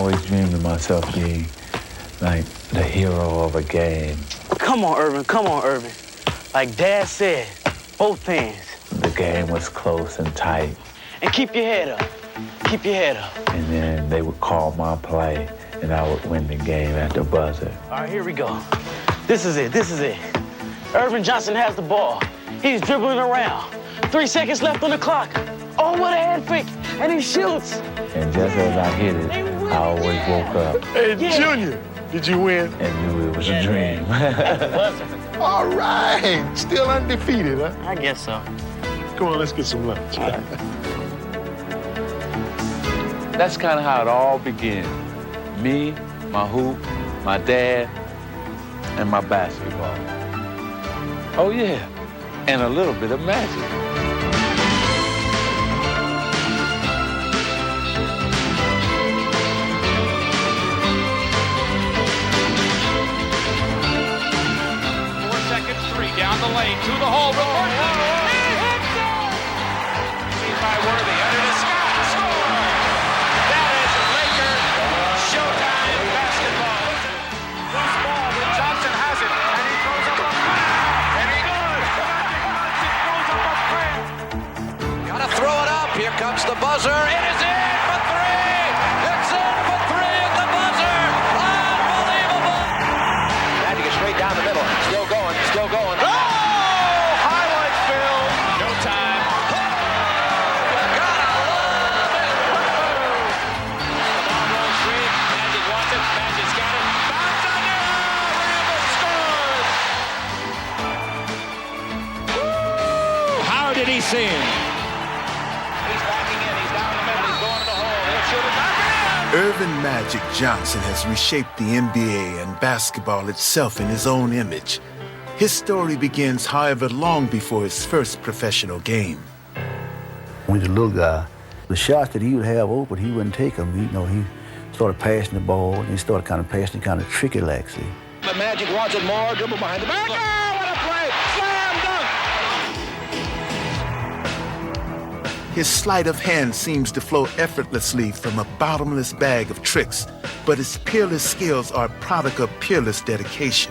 always dreamed of myself being like the hero of a game. Come on, Irvin. Like Dad said, both hands. The game was close and tight. And keep your head up. Keep your head up. And then they would call my play, and I would win the game at the buzzer. All right, here we go. This is it. Irvin Johnson has the ball. He's dribbling around. 3 seconds left on the clock. Oh, what a head fake. And he shoots. And just as I hit it, I always woke up. Hey, Junior, did you win? And knew it was a dream. All right. Still undefeated, huh? I guess so. Come on, let's get some lunch. That's kind of how it all began. Me, my hoop, my dad, and my basketball. Oh, yeah, and a little bit of magic. Down the lane, to the hole, reverse. He hits it! Seen by Worthy, under the sky, score! That is Laker Showtime basketball. Loose ball, but Johnson has it, and he throws up a prayer. And he goes. Throws up a prayer. Gotta throw it up. Here comes the buzzer. It is in for three. It's in for three at the buzzer. Unbelievable. Magic is straight down the middle. Still going. Did he see him? He's backing in. He's down the middle. He's going to the hole. He'll shoot it back in. Irvin Magic Johnson has reshaped the NBA and basketball itself in his own image. His story begins, however, long before his first professional game. When he was a little guy, the shots that he would have open, he wouldn't take them. He started passing the ball, and he started kind of passing kind of tricky like, see. The Magic wants it more. Dribble behind the back. Oh, what a play! Slam dunk! His sleight of hand seems to flow effortlessly from a bottomless bag of tricks, but his peerless skills are a product of peerless dedication.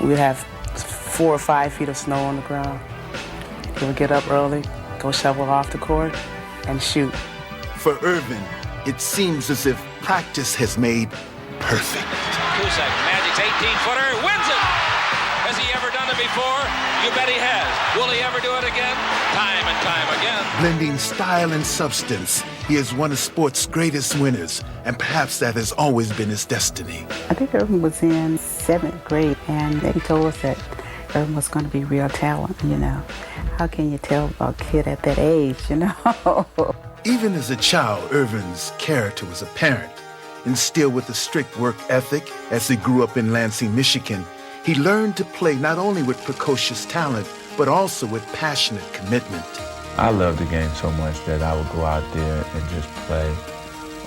We would have 4 or 5 feet of snow on the ground. He would get up early, go shovel off the court, and shoot. For Irvin, it seems as if practice has made perfect. 2 seconds. Magic's 18-footer wins it. Has he ever done it before? You bet he has. Will he ever do it again? Time and time again. Blending style and substance, he is one of sport's greatest winners, and perhaps that has always been his destiny. I think Irvin was in 7th grade, and they told us that Irvin was going to be real talent, How can you tell a kid at that age, Even as a child, Irvin's character was apparent. Instilled with a strict work ethic as he grew up in Lansing, Michigan, he learned to play not only with precocious talent, but also with passionate commitment. I loved the game so much that I would go out there and just play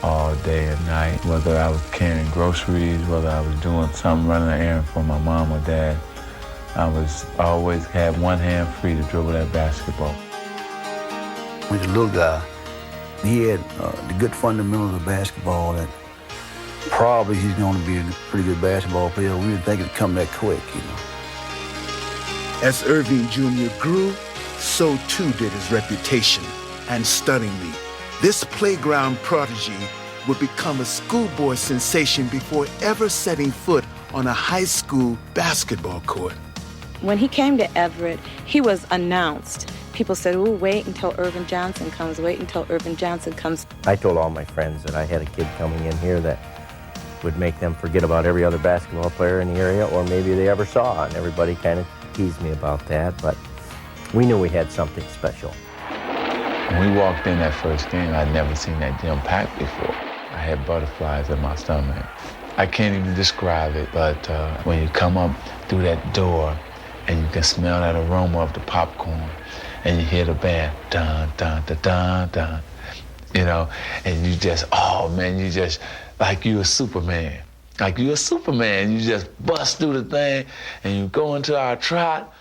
all day and night. Whether I was carrying groceries, whether I was doing something, running an errand for my mom or dad, I always had one hand free to dribble that basketball. When he was a little guy, he had the good fundamentals of basketball that probably he's going to be a pretty good basketball player. We didn't think it'd come that quick, As Irvin Jr. grew, so too did his reputation. And stunningly, this playground prodigy would become a schoolboy sensation before ever setting foot on a high school basketball court. When he came to Everett, he was announced. People said, "Oh, wait until Irvin Johnson comes, wait until Irvin Johnson comes." I told all my friends that I had a kid coming in here that would make them forget about every other basketball player in the area, or maybe they ever saw, and everybody kind of teased me about that, but we knew we had something special. When we walked in that first game, I'd never seen that gym packed before. I had butterflies in my stomach. I can't even describe it, but when you come up through that door and you can smell that aroma of the popcorn and you hear the band, dun, dun, dun, dun, dun, and you just, oh man, you just, like you a Superman. Like you a Superman. You just bust through the thing and you go into our trot.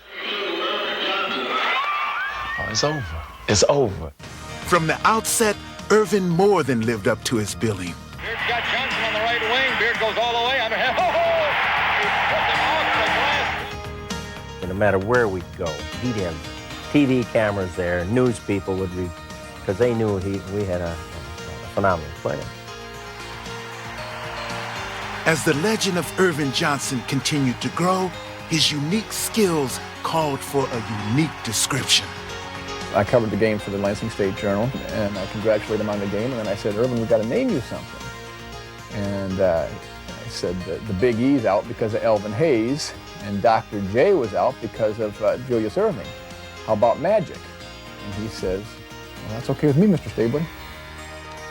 Oh, it's over. It's over. From the outset, Irvin more than lived up to his billing. Here Leonard goes all the way underhand. He put them off the glass. And no matter where we'd go, he'd have TV cameras there, news people would read, because they knew we had a phenomenal player. As the legend of Irvin Johnson continued to grow, his unique skills called for a unique description. I covered the game for the Lansing State Journal, and I congratulated him on the game, and then I said, Irvin, we've got to name you something. And I said the Big E's out because of Elvin Hayes, and Dr. J was out because of Julius Erving. How about Magic? And he says, well, that's okay with me, Mr. Stabler.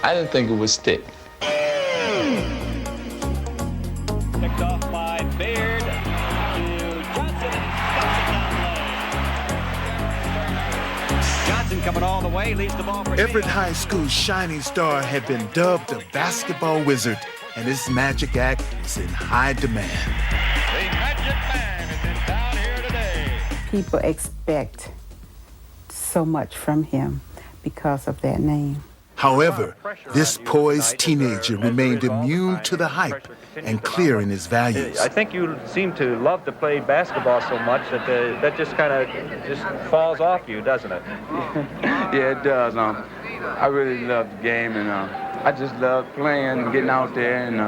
I didn't think it would stick. Picked off by Baird to Johnson. Johnson coming all the way, leads the ball for Everett High School's shining star had been dubbed a basketball wizard, and his magic act is in high demand. The Magic Man is in town here today. People expect so much from him because of that name. However, this poised teenager remained immune to the hype and clear in his values. I think you seem to love to play basketball so much that that just kind of just falls off you, doesn't it? Yeah, it does. I really love the game, and I just love playing and getting out there and,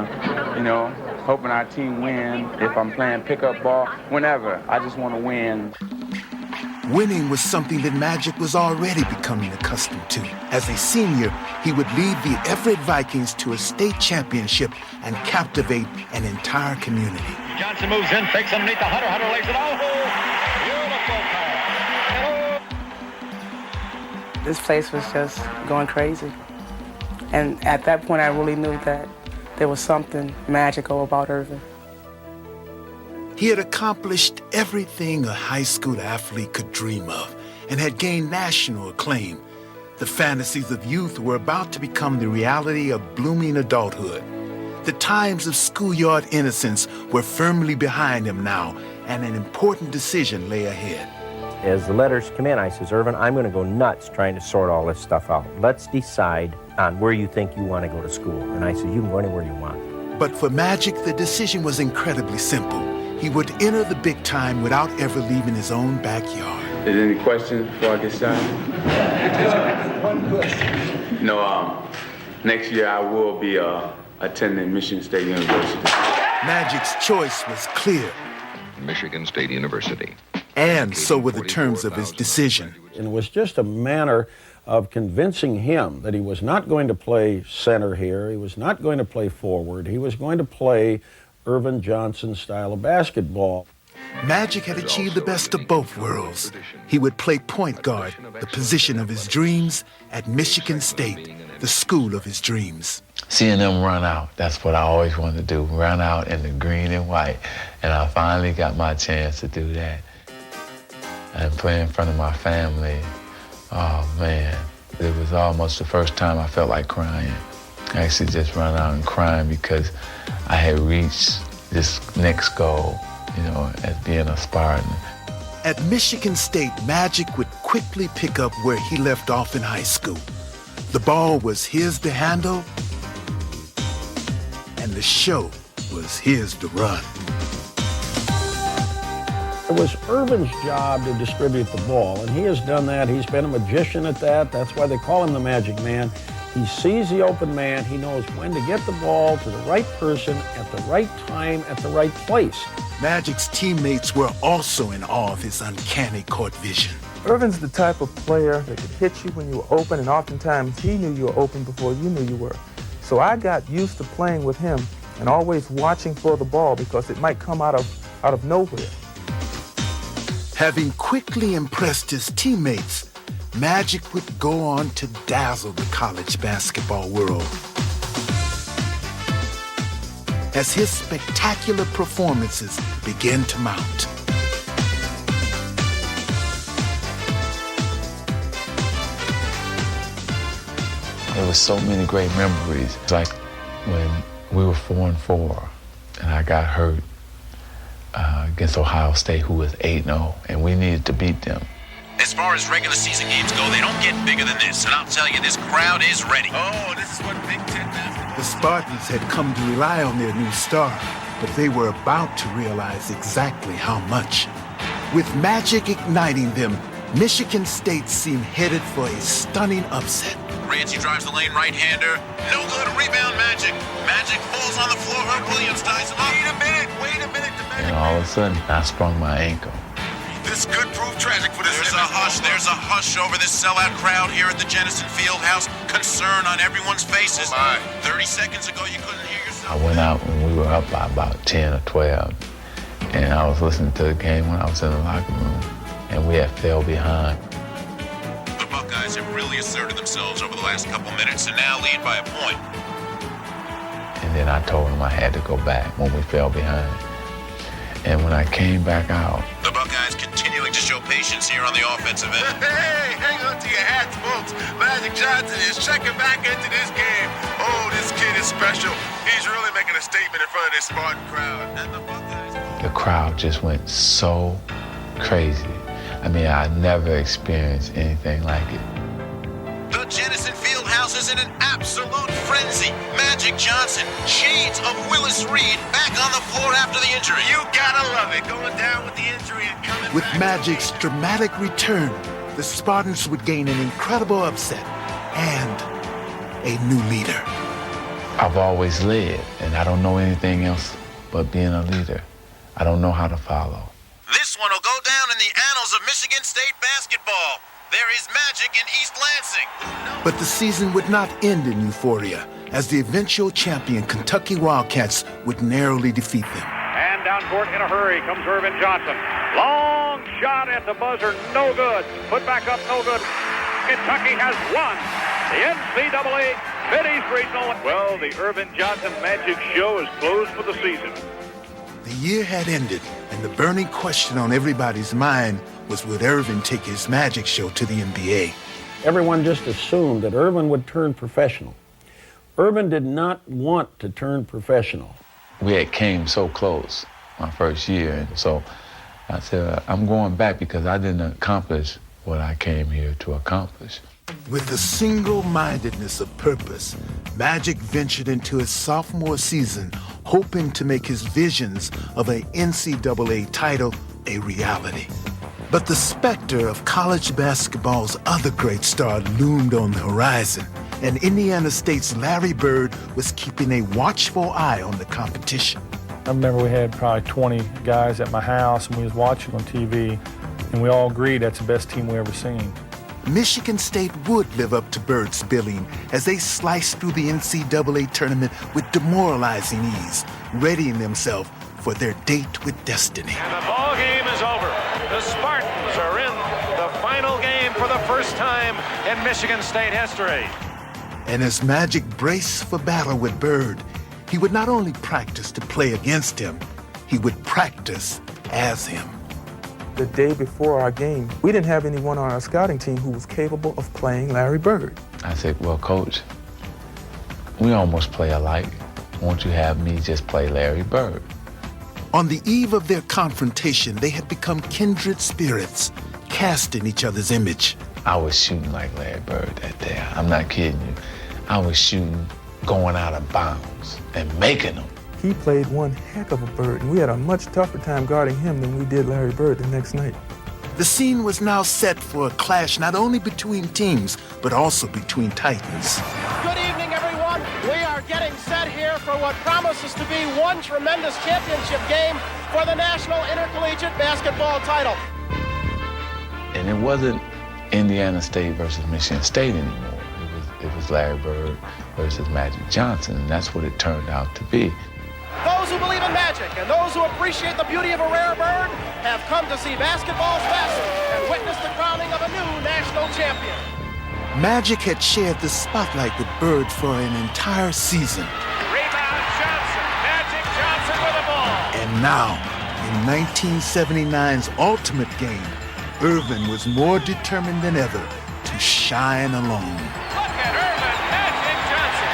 hoping our team win. If I'm playing pickup ball, whenever, I just want to win. Winning was something that Magic was already becoming accustomed to. As a senior, he would lead the Everett Vikings to a state championship and captivate an entire community. Johnson moves in, fakes underneath the Hunter. Hunter lays it all. Beautiful pass. This place was just going crazy. And at that point, I really knew that there was something magical about Irvin. He had accomplished everything a high school athlete could dream of and had gained national acclaim. The fantasies of youth were about to become the reality of blooming adulthood. The times of schoolyard innocence were firmly behind him now, and an important decision lay ahead. As the letters come in, I says, Irvin, I'm going to go nuts trying to sort all this stuff out. Let's decide on where you think you want to go to school. And I said, you can go anywhere you want. But for Magic, the decision was incredibly simple. He would enter the big time without ever leaving his own backyard. Is there any questions before I get started? One question. Next year I will be attending Michigan State University. Magic's choice was clear. Michigan State University. And so were the terms of his decision. And it was just a matter of convincing him that he was not going to play center here, he was not going to play forward, he was going to play Irvin Johnson's style of basketball. Magic had achieved the best of both worlds. He would play point guard, the position of his dreams, at Michigan State, the school of his dreams. Seeing them run out, that's what I always wanted to do, run out in the green and white. And I finally got my chance to do that. And play in front of my family, oh man, it was almost the first time I felt like crying. I actually just run out and crying because I had reached this next goal, as being a Spartan. At Michigan State, Magic would quickly pick up where he left off in high school. The ball was his to handle, and the show was his to run. It was Irvin's job to distribute the ball, and he has done that. He's been a magician at that. That's why they call him the Magic Man. He sees the open man. He knows when to get the ball to the right person at the right time at the right place. Magic's teammates were also in awe of his uncanny court vision. Irvin's the type of player that could hit you when you were open, and oftentimes he knew you were open before you knew you were. So I got used to playing with him and always watching for the ball because it might come out of nowhere. Having quickly impressed his teammates, Magic would go on to dazzle the college basketball world. As his spectacular performances began to mount. There were so many great memories. It's like when we were 4-4 and I got hurt against Ohio State, who was 8-0, and we needed to beat them. As far as regular season games go, they don't get bigger than this. And I'll tell you, this crowd is ready. Oh, this is what Big Ten basketball The Spartans had come to rely on their new star, but they were about to realize exactly how much. With Magic igniting them, Michigan State seemed headed for a stunning upset. Rancy drives the lane right-hander. No good. Rebound Magic. Magic falls on the floor. Herb Williams ties him up. Wait a minute. And all of a sudden, I sprung my ankle. This could prove tragic for this. There's a hush over this sellout crowd here at the Jennison Fieldhouse. Concern on everyone's faces. 30 seconds ago, you couldn't hear yourself. I went out when we were up by about 10 or 12. And I was listening to the game when I was in the locker room. And we had fell behind. The Buckeyes have really asserted themselves over the last couple minutes and now lead by a point. And then I told them I had to go back when we fell behind. And when I came back out, the Buckeyes continuing to show patience here on the offensive end. Hey, hang on to your hats, folks. Magic Johnson is checking back into this game. Oh, this kid is special. He's really making a statement in front of this Spartan crowd. And the Buckeyes... The crowd just went so crazy. I mean, I never experienced anything like it. The Jennison Fieldhouse is in an absolute frenzy. Magic Johnson, shades of Willis Reed, back on the floor after the injury. You gotta love it, going down with the injury and coming with back. Magic's dramatic return, the Spartans would gain an incredible upset and a new leader. I've always led, and I don't know anything else but being a leader. I don't know how to follow. This one will go down in the annals of Michigan State basketball. There is magic in East Lansing. But the season would not end in euphoria, as the eventual champion Kentucky Wildcats would narrowly defeat them. And down court in a hurry comes Irvin Johnson. Long shot at the buzzer, no good. Put back up, no good. Kentucky has won the NCAA Mid-East Regional. Well, the Irvin Johnson Magic Show is closed for the season. The year had ended, and the burning question on everybody's mind was, would Irvin take his Magic Show to the NBA? Everyone just assumed that Irvin would turn professional. Irvin did not want to turn professional. We had came so close my first year, and so I said, I'm going back because I didn't accomplish what I came here to accomplish. With a single-mindedness of purpose, Magic ventured into his sophomore season, hoping to make his visions of an NCAA title a reality. But the specter of college basketball's other great star loomed on the horizon, and Indiana State's Larry Bird was keeping a watchful eye on the competition. I remember we had probably 20 guys at my house, and we was watching on TV, and we all agreed that's the best team we ever seen. Michigan State would live up to Bird's billing as they sliced through the NCAA tournament with demoralizing ease, readying themselves for their date with destiny. And the ball game is over. The Spartans are in the final game for the first time in Michigan State history. And as Magic braced for battle with Bird, he would not only practice to play against him, he would practice as him. The day before our game, we didn't have anyone on our scouting team who was capable of playing Larry Bird. I said, well, Coach, we almost play alike. Won't you have me just play Larry Bird? On the eve of their confrontation, they had become kindred spirits, cast in each other's image. I was shooting like Larry Bird that day. I'm not kidding you. I was shooting, going out of bounds, and making them. He played one heck of a Bird, and we had a much tougher time guarding him than we did Larry Bird the next night. The scene was now set for a clash not only between teams, but also between titans. Good evening, everyone. We are getting set here for what promises to be one tremendous championship game for the National Intercollegiate Basketball title. And it wasn't Indiana State versus Michigan State anymore. It was Larry Bird versus Magic Johnson, and that's what it turned out to be. Those who believe in magic and those who appreciate the beauty of a rare bird have come to see basketball's best and witness the crowning of a new national champion. Magic had shared the spotlight with Bird for an entire season. Rebound Johnson. Magic Johnson with the ball. And now, in 1979's ultimate game, Irvin was more determined than ever to shine alone. Look at Irvin, Magic Johnson.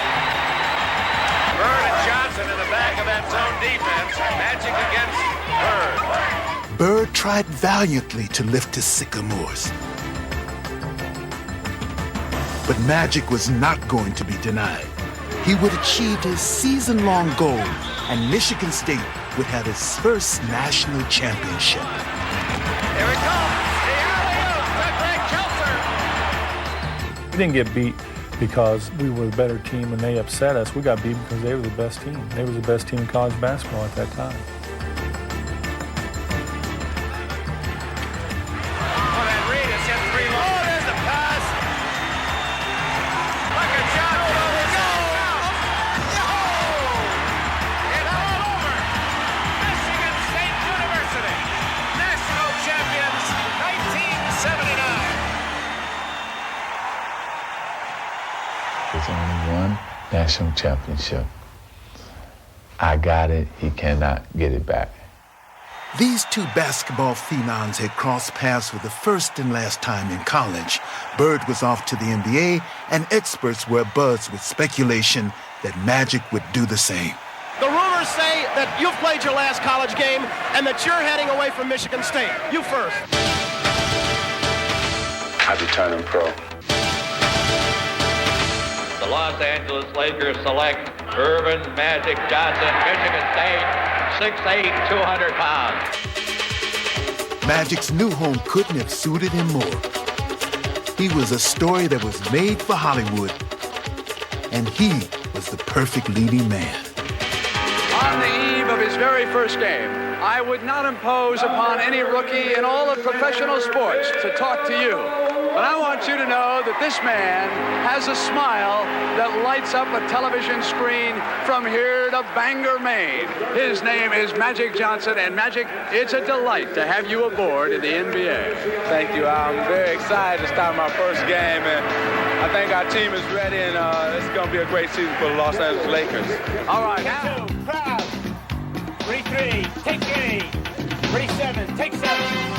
Bird and Johnson in the back of that zone defense. Magic against Bird. Bird tried valiantly to lift his sycamores. But Magic was not going to be denied. he would achieve his season-long goal, and Michigan State would have its first national championship. Here it comes. The alley-oop to Greg Kelser. We didn't get beat because we were the better team and they upset us. We got beat because they were the best team. They were the best team in college basketball at that time. There's only one national championship. I got it, he cannot get it back. These two basketball phenoms had crossed paths for the first and last time in college. Bird was off to the NBA, and experts were abuzz with speculation that Magic would do the same. The rumors say that you've played your last college game and that you're heading away from Michigan State. You first. I'll be turning pro. The Los Angeles Lakers select Earvin Magic Johnson, Michigan State, 6'8", 200 pounds. Magic's new home couldn't have suited him more. He was a story that was made for Hollywood, and he was the perfect leading man. On the eve of his very first game, I would not impose upon any rookie in all of professional sports to talk to you. But I want you to know that this man has a smile that lights up a television screen from here to Bangor, Maine. His name is Magic Johnson, and Magic, it's a delight to have you aboard in the NBA. Thank you. I'm very excited to start my first game, and I think our team is ready, and it's going to be a great season for the Los Angeles Lakers. All right, now. Crowd. Ready 3, take 8. Ready 7, take 7.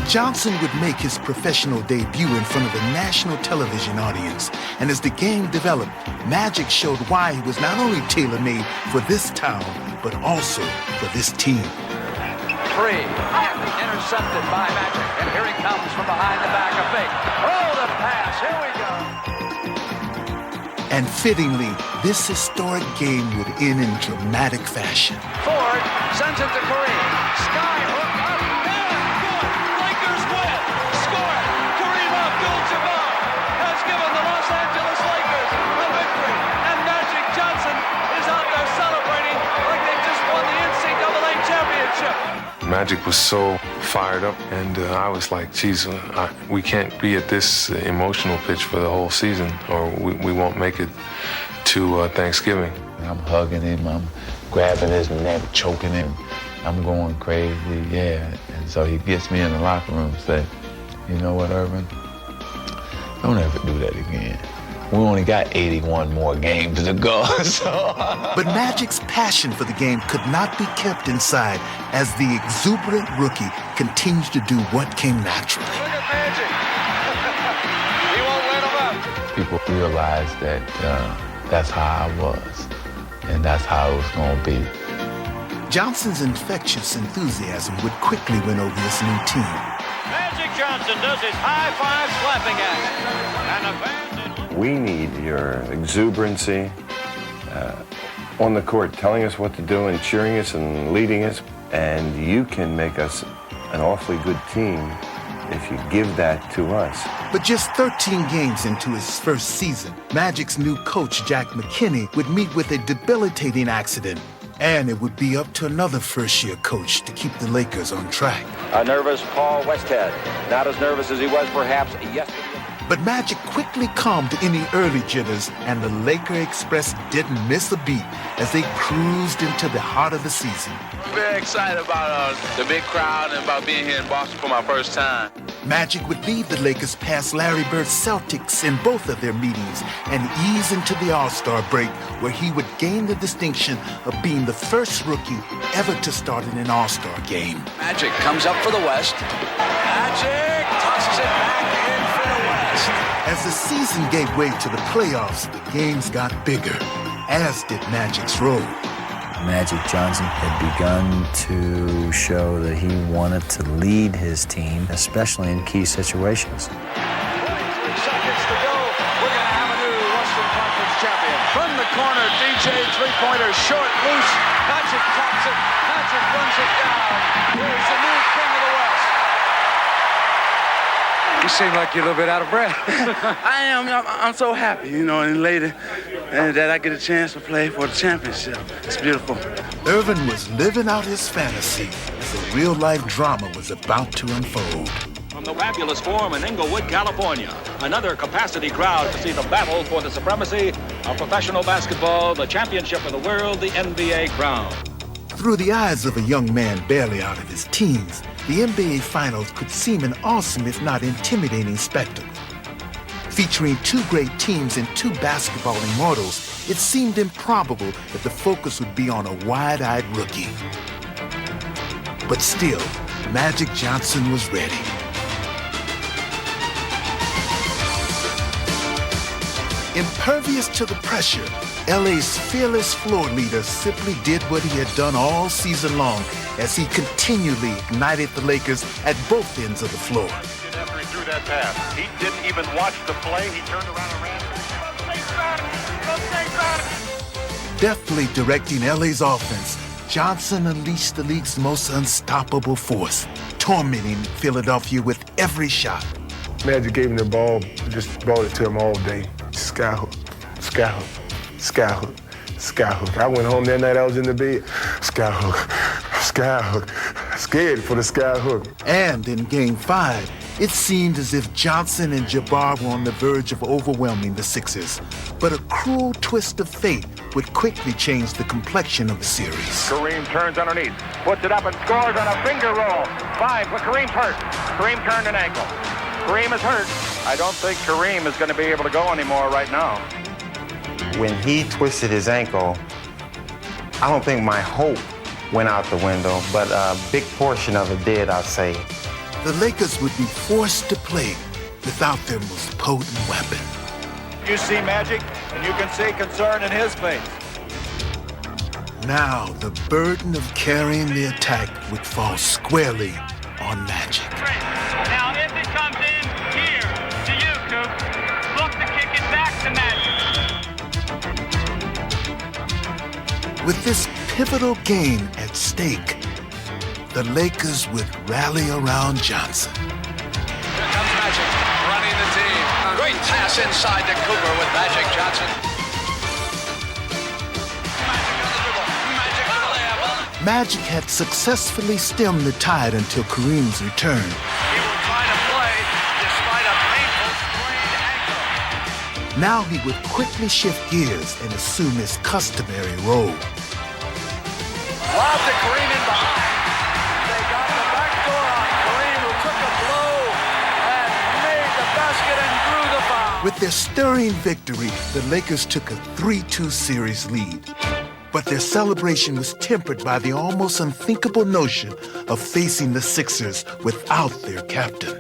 Johnson would make his professional debut in front of a national television audience, and as the game developed, Magic showed why he was not only tailor-made for this town, but also for this team. 3, intercepted by Magic, and here he comes from behind the back, a fake. Oh, the pass, here we go. And fittingly, this historic game would end in dramatic fashion. Ford sends it to Kareem. Skyhook up, and good. Lakers win. Score. Kareem Abdul-Jabbar has given the Los Angeles Lakers a victory, and Magic Johnson is out there celebrating like they just won the NCAA championship. Magic was so fired up, and I was like, geez, we can't be at this emotional pitch for the whole season, or we won't make it to Thanksgiving. I'm hugging him, I'm grabbing his neck, choking him. I'm going crazy, yeah. And so he gets me in the locker room and says, you know what, Earvin? Don't ever do that again. We only got 81 more games to go, so. But Magic's passion for the game could not be kept inside as the exuberant rookie continued to do what came naturally. Look at Magic. He won't let him up. People realized that that's how I was, and that's how it was going to be. Johnson's infectious enthusiasm would quickly win over his new team. Magic Johnson does his high-five slapping act. And the fans... We need your exuberancy on the court, telling us what to do and cheering us and leading us. And you can make us an awfully good team if you give that to us. But just 13 games into his first season, Magic's new coach, Jack McKinney, would meet with a debilitating accident. And it would be up to another first-year coach to keep the Lakers on track. A nervous Paul Westhead. Not as nervous as he was perhaps yesterday. But Magic quickly calmed any early jitters, and the Laker Express didn't miss a beat as they cruised into the heart of the season. Very excited about the big crowd and about being here in Boston for my first time. Magic would lead the Lakers past Larry Bird's Celtics in both of their meetings and ease into the All-Star break, where he would gain the distinction of being the first rookie ever to start in an All-Star game. Magic comes up for the West. Magic tosses it back in for the West. As the season gave way to the playoffs, the games got bigger, as did Magic's role. Magic Johnson had begun to show that he wanted to lead his team, especially in key situations. 43 seconds to go. We're going to have a new Western Conference champion. from the corner. DJ three-pointer, short, loose. Magic taps it. Magic runs it down. Here's the new king of the West. You seem like you're a little bit out of breath. I am. I'm so happy, you know, and later that I get a chance to play for the championship. It's beautiful. Irvin was living out his fantasy as a real-life drama was about to unfold. From the fabulous Forum in Inglewood, California, another capacity crowd to see the battle for the supremacy of professional basketball, the championship of the world, the NBA crown. Through the eyes of a young man barely out of his teens, the NBA Finals could seem an awesome, if not intimidating, spectacle. Featuring two great teams and two basketball immortals, it seemed improbable that the focus would be on a wide-eyed rookie. But still, Magic Johnson was ready. Impervious to the pressure, LA's fearless floor leader simply did what he had done all season long as he continually ignited the Lakers at both ends of the floor. After he threw that pass, he didn't even watch the play. He turned around and ran. Deftly directing LA's offense, Johnson unleashed the league's most unstoppable force, tormenting Philadelphia with every shot. Magic gave him the ball, just brought it to him all day. Skyhook, skyhook, skyhook, skyhook. I went home that night, I was in the bed. Skyhook, skyhook, scared for the skyhook. And in Game 5, it seemed as if Johnson and Jabbar were on the verge of overwhelming the Sixers. But a cruel twist of fate would quickly change the complexion of the series. Kareem turns underneath, puts it up and scores on a finger roll. 5, but Kareem's hurt. Kareem turned an ankle. Kareem is hurt. I don't think Kareem is going to be able to go anymore right now. When he twisted his ankle, I don't think my hope went out the window, but a big portion of it did, I'd say. The Lakers would be forced to play without their most potent weapon. You see Magic, and you can see concern in his face. Now, the burden of carrying the attack would fall squarely on Magic. Now, if it comes in here to you, Coop, look to kick it back to Magic. With this pivotal game at stake, the Lakers would rally around Johnson. Here comes Magic, running the team. Great pass inside to Cooper with Magic Johnson. Magic had successfully stemmed the tide until Kareem's return. He will try to play despite a painful sprained ankle. Now he would quickly shift gears and assume his customary role. Lob to Kareem in behind. They got the back door on Kareem, who took a blow and made the basket and drew the foul. With their stirring victory, the Lakers took a 3-2 series lead. But their celebration was tempered by the almost unthinkable notion of facing the Sixers without their captain.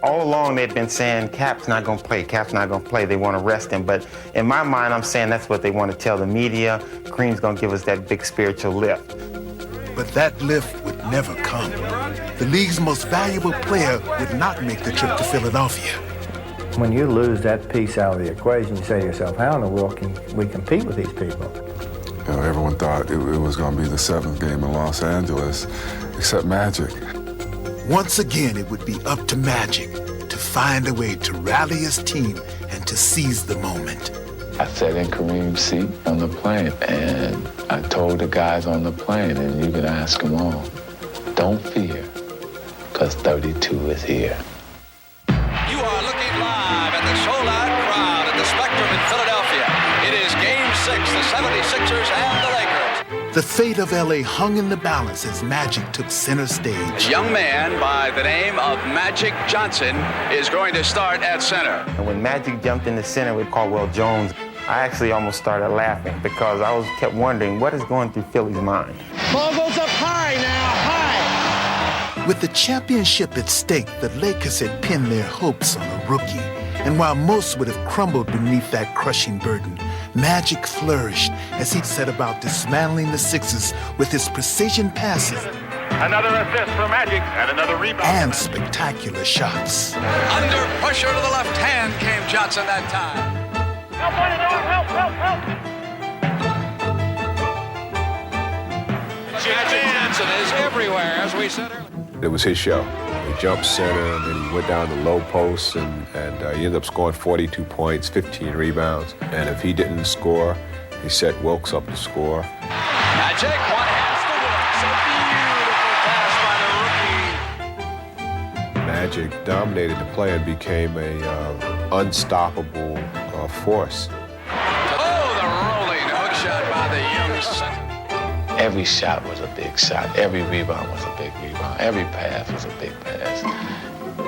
All along, they've been saying, Cap's not going to play, Cap's not going to play. They want to rest him. But in my mind, I'm saying that's what they want to tell the media. Kareem's going to give us that big spiritual lift. But that lift would never come. The league's most valuable player would not make the trip to Philadelphia. When you lose that piece out of the equation, you say to yourself, how in the world can we compete with these people? You know, everyone thought it was going to be the 7th game in Los Angeles, except Magic. Once again, it would be up to Magic to find a way to rally his team and to seize the moment. I sat in Kareem's seat on the plane, and I told the guys on the plane, and you can ask them all, don't fear, because 32 is here. You are looking live at the sold-out crowd at the Spectrum in Philadelphia. It is Game 6, the 76ers and the Lakers. The fate of LA hung in the balance as Magic took center stage. A young man by the name of Magic Johnson is going to start at center. And when Magic jumped in the center with Caldwell Jones, I actually almost started laughing because I kept wondering what is going through Philly's mind. Ball goes up high now, high. With the championship at stake, the Lakers had pinned their hopes on a rookie. And while most would have crumbled beneath that crushing burden, Magic flourished as he set about dismantling the Sixers with his precision passes. Another assist for Magic and another rebound. And spectacular shots. Under pressure to the left hand came Johnson that time. Help! we said earlier. It was his show. He jumped center, and then he went down the low post, and he ended up scoring 42 points, 15 rebounds. And if he didn't score, he set Wilkes up to score. Magic, one has the Wilkes. A beautiful pass by the rookie. Magic dominated the play and became a unstoppable force. Oh, the rolling hook shot by the young center. Every shot was a big shot. Every rebound was a big rebound. Every pass was a big pass.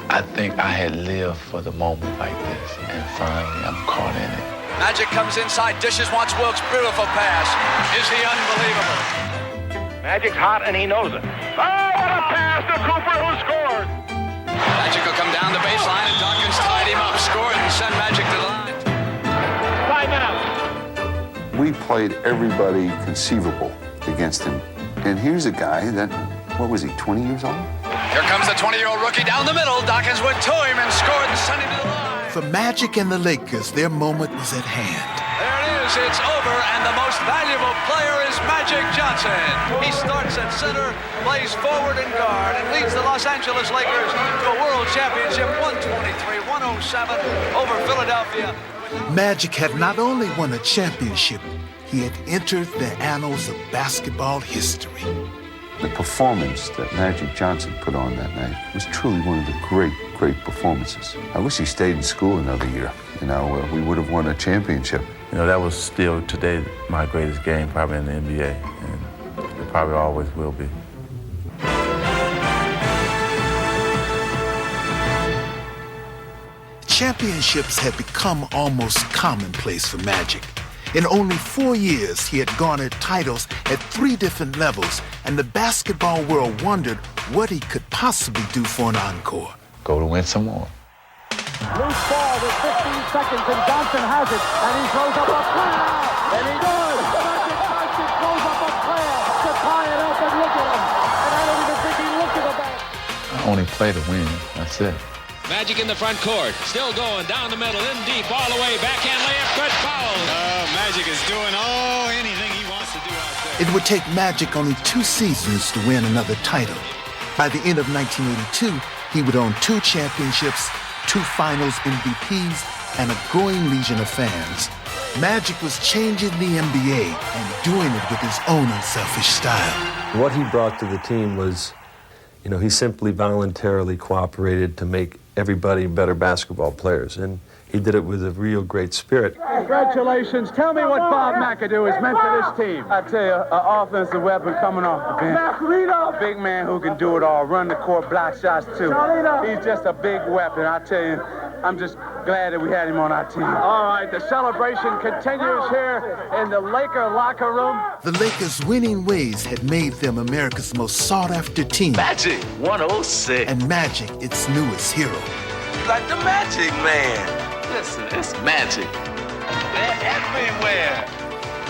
I think I had lived for the moment like this, and finally I'm caught in it. Magic comes inside, dishes, wants Wilkes, beautiful pass. Is he unbelievable? Magic's hot and he knows it. Oh, what a pass to Cooper, who scored. Magic will come down the baseline and Dawkins tied him up, scored, and sent Magic to the line. 5 minutes. We played everybody conceivable against him. And here's a guy that, what was he, 20 years old? Here comes the 20-year-old rookie down the middle. Dawkins went to him and scored and sent him to the line. For Magic and the Lakers, their moment was at hand. There it is, it's over, and the most valuable player is Magic Johnson. He starts at center, plays forward and guard, and leads the Los Angeles Lakers to a world championship 123-107 over Philadelphia. Magic had not only won a championship, he had entered the annals of basketball history. The performance that Magic Johnson put on that night was truly one of the great, great performances. I wish he stayed in school another year. You know, we would have won a championship. You know, that was still today my greatest game probably in the NBA, and it probably always will be. Championships had become almost commonplace for Magic. In only 4 years, he had garnered titles at 3 different levels, and the basketball world wondered what he could possibly do for an encore. Go to win some more. Loose ball with 15 seconds, and Johnson has it, and he throws up a prayer, and he does. Magic Johnson throws up a prayer to tie it up, and look at him. And I don't even think he looked at the ball. I only play to win. That's it. Magic in the front court, still going down the middle, in deep, all the way, backhand layup, good foul. Magic is doing anything he wants to do out there. It would take Magic only 2 seasons to win another title. By the end of 1982, he would own 2 championships, 2 finals MVPs, and a growing legion of fans. Magic was changing the NBA and doing it with his own unselfish style. What he brought to the team was, he simply voluntarily cooperated to make everybody better basketball players, and he did it with a real great spirit. Congratulations. Tell me what Bob McAdoo has meant to this team. I tell you, an offensive weapon coming off the bench. A big man who can do it all, run the court, block shots too. He's just a big weapon. I tell you, I'm just glad that we had him on our team. All right, the celebration continues here in the Laker locker room. The Lakers' winning ways had made them America's most sought-after team. Magic 106. And Magic, its newest hero. Like the Magic Man. Listen, it's Magic. They're everywhere.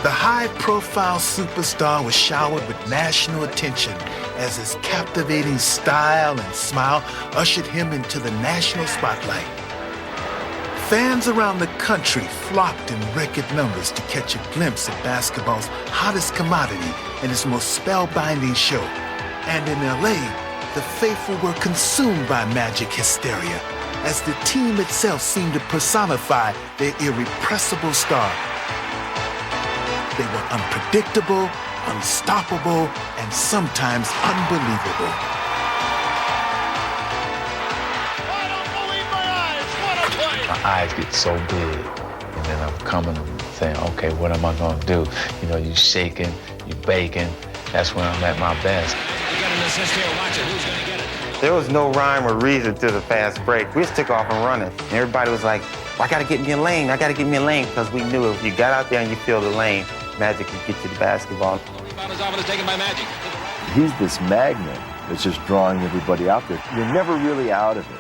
The high-profile superstar was showered with national attention as his captivating style and smile ushered him into the national spotlight. Fans around the country flocked in record numbers to catch a glimpse of basketball's hottest commodity and its most spellbinding show. And in LA, the faithful were consumed by Magic hysteria, as the team itself seemed to personify their irrepressible star. They were unpredictable, unstoppable, and sometimes unbelievable. My eyes get so big, and then I'm coming and saying, okay, what am I gonna do? You shaking, you baking. That's when I'm at my best. You got an assist here, watch it, who's gonna get it? There was no rhyme or reason to the fast break. We just took off and running. And everybody was like, I gotta get me a lane, because we knew if you got out there and you feel the lane, Magic could get you the basketball. Rebound is off and is taken by Magic. He's this magnet that's just drawing everybody out there. You're never really out of it.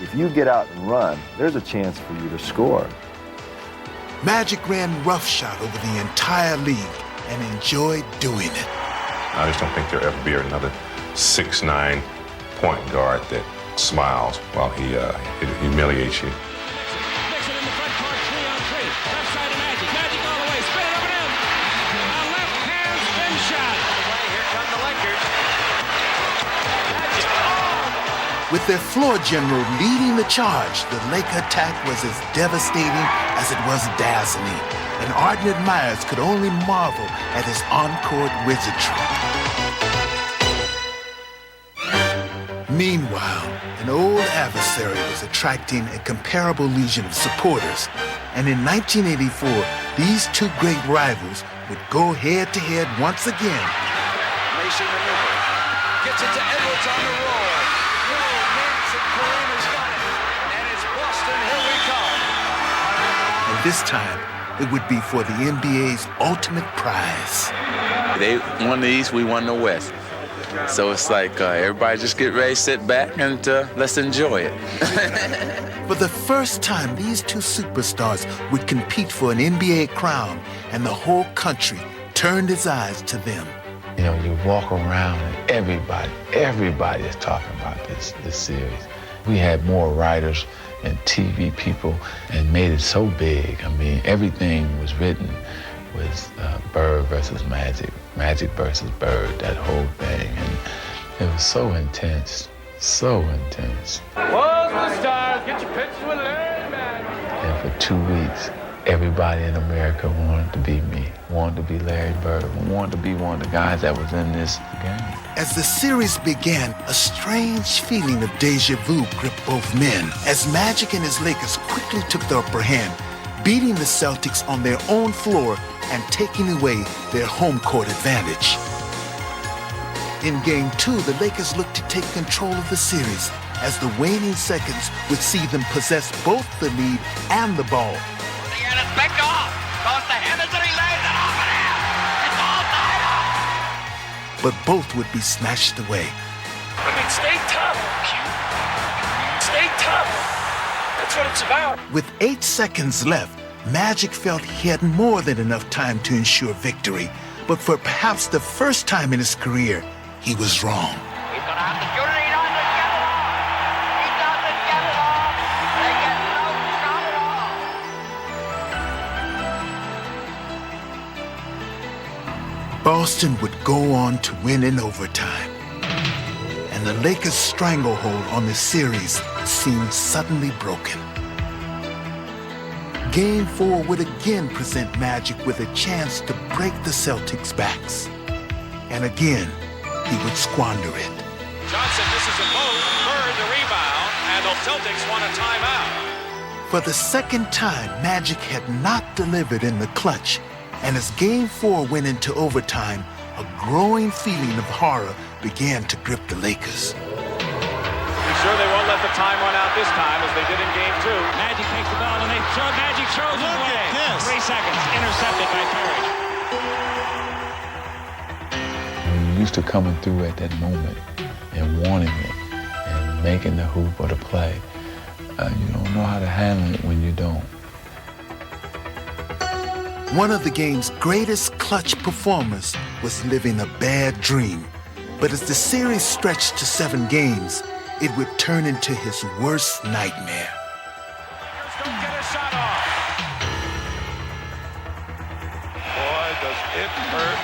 If you get out and run, there's a chance for you to score. Magic ran roughshod over the entire league and enjoyed doing it. I just don't think there'll ever be another 6'9" point guard that smiles while he humiliates you. Nixon in the front court, 3-on-3. Left side of Magic. Magic all the way. Spin it over to him. A left hand spin shot. Here come the Lakers. With their floor general leading the charge, the Laker attack was as devastating as it was dazzling, and ardent admirers could only marvel at his on-court wizardry. Meanwhile, an old adversary was attracting a comparable legion of supporters, and in 1984, these two great rivals would go head-to-head once again. Racing maneuver. Gets it to Edwards on the roll. Nance and Kareem has got it. And it's Boston, here we come. And this time, it would be for the NBA's ultimate prize. They won the East, we won the West. So it's like everybody just get ready, sit back, and let's enjoy it. For the first time, these two superstars would compete for an NBA crown, and the whole country turned its eyes to them. You know, you walk around and everybody is talking about this series. We had more writers and TV people and made it so big. I mean, everything was written with Bird versus Magic, Magic versus Bird, that whole thing. And it was so intense, so intense. Who's the stars? Get your pictures with Larry, man. And for 2 weeks, everybody in America wanted to be me, wanted to be Larry Bird, wanted to be one of the guys that was in this game. As the series began, a strange feeling of deja vu gripped both men, as Magic and his Lakers quickly took the upper hand, beating the Celtics on their own floor and taking away their home court advantage. In Game 2, the Lakers looked to take control of the series, as the waning seconds would see them possess both the lead and the ball. They got it back off. Toss the hammers and he lays it off and out. It's all tied up. But both would be snatched away. I mean, stay tough, Q. Stay tough. That's what it's about. With 8 seconds left, Magic felt he had more than enough time to ensure victory. But for perhaps the first time in his career, he was wrong. He's going to have to shoot it. He doesn't get it off. He doesn't get it off. They get no shot at all. Boston would go on to win in overtime. And the Lakers' stranglehold on the series seemed suddenly broken. Game 4 would again present Magic with a chance to break the Celtics' backs. And again, he would squander it. Johnson misses a both, Bird the rebound, and the Celtics want a timeout. For the second time, Magic had not delivered in the clutch. And as Game 4 went into overtime, a growing feeling of horror began to grip the Lakers. Be sure they won't let the time run out this time as they did in Game 2. Magic takes the ball and they throw. Magic throws it away. 3 seconds. Intercepted by Parrish. When you're used to coming through at that moment and wanting it and making the hoop or the play, you don't know how to handle it when you don't. One of the game's greatest clutch performers was living a bad dream. But as the series stretched to 7 games, it would turn into his worst nightmare. Don't get a shot off. Boy, does it hurt